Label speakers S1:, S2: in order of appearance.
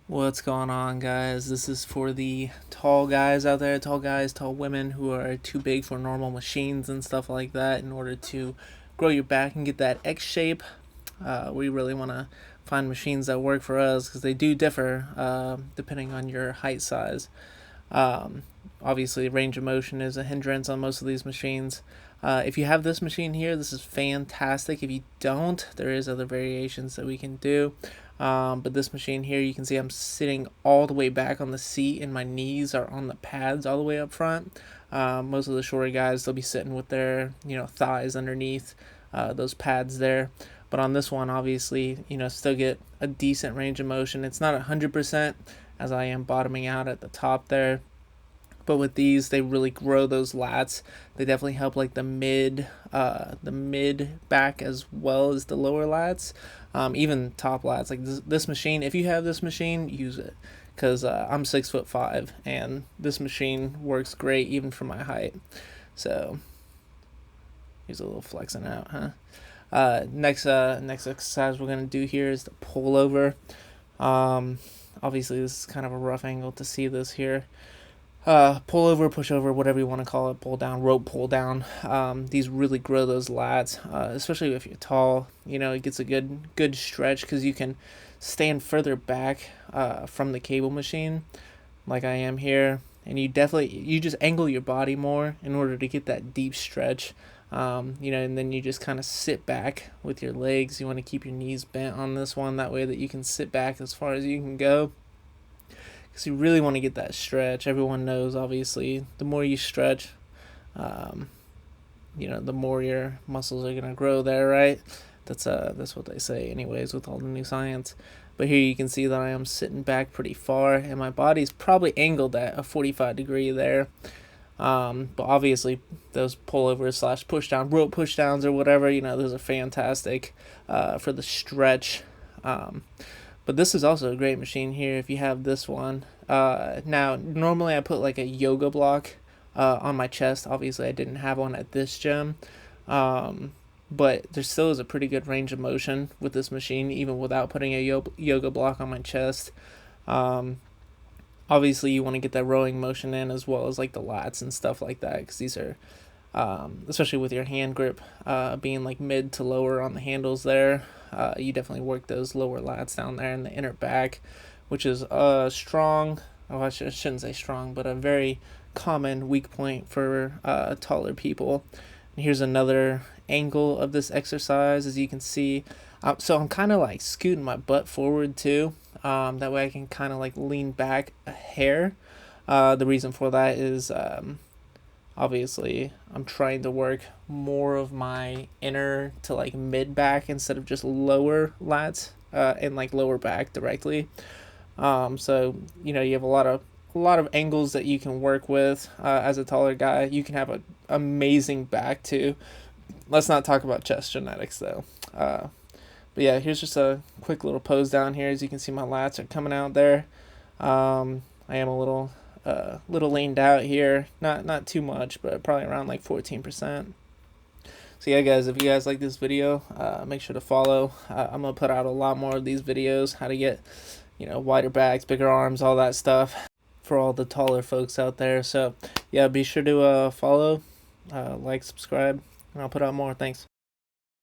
S1: What's going on, guys? This is for the tall guys out there, tall guys, tall women who are too big for normal machines and stuff like that. In order to grow your back and get that X shape, we really want to find machines that work for us because they do differ depending on your height size. Um, Obviously, range of motion is a hindrance on most of these machines. If you have this machine here, this is fantastic. If you don't, there is other variations that we can do. But this machine here, you can see I'm sitting all the way back on the seat and my knees are on the pads all the way up front. Most of the shorter guys, they'll be sitting with their, thighs underneath those pads there. But on this one, obviously, still get a decent range of motion. It's not 100% as I am bottoming out at the top there. But with these, they really grow those lats. They definitely help like the mid back as well as the lower lats, even top lats. Like this machine, if you have this machine, use it, because I'm 6'5" and this machine works great even for my height. So here's a little flexing out, huh? Next exercise we're gonna do here is the pullover. Obviously this is kind of a rough angle to see this here. Pull over, push over, whatever you want to call it, pull down, rope pull down. These really grow those lats, especially if you're tall. It gets a good stretch because you can stand further back from the cable machine, like I am here, and you just angle your body more in order to get that deep stretch. And then you just kind of sit back with your legs. You want to keep your knees bent on this one, that way that you can sit back as far as you can go. Because you really want to get that stretch. Everyone knows, obviously, the more you stretch, the more your muscles are gonna grow there, right? That's what they say, anyways, with all the new science. But here you can see that I am sitting back pretty far, and my body's probably angled at a 45-degree there. But obviously, those pullovers / push down, rope push downs or whatever, those are fantastic for the stretch. But this is also a great machine here if you have this one. Now, normally I put like a yoga block on my chest. Obviously, I didn't have one at this gym. But there still is a pretty good range of motion with this machine, even without putting a yoga block on my chest. Obviously, you want to get that rowing motion in as well as like the lats and stuff like that, because these are, especially with your hand grip being like mid to lower on the handles there. You definitely work those lower lats down there in the inner back, which is strong. Oh, I shouldn't say strong, but a very common weak point for taller people. And here's another angle of this exercise, as you can see. So I'm kind of like scooting my butt forward too. That way I can kind of like lean back a hair. The reason for that is obviously I'm trying to work more of my inner to like mid back instead of just lower lats and like lower back directly. So you have a lot of angles that you can work with as a taller guy. You can have an amazing back too. Let's not talk about chest genetics though. But yeah, here's just a quick little pose down here. As you can see, my lats are coming out there. I am a little leaned out here, not too much, but probably around like 14%. So yeah, guys, if you guys like this video, make sure to follow. I'm gonna put out a lot more of these videos, how to get wider backs, bigger arms, all that stuff for all the taller folks out there. So yeah, be sure to follow, like, subscribe, and I'll put out more. Thanks.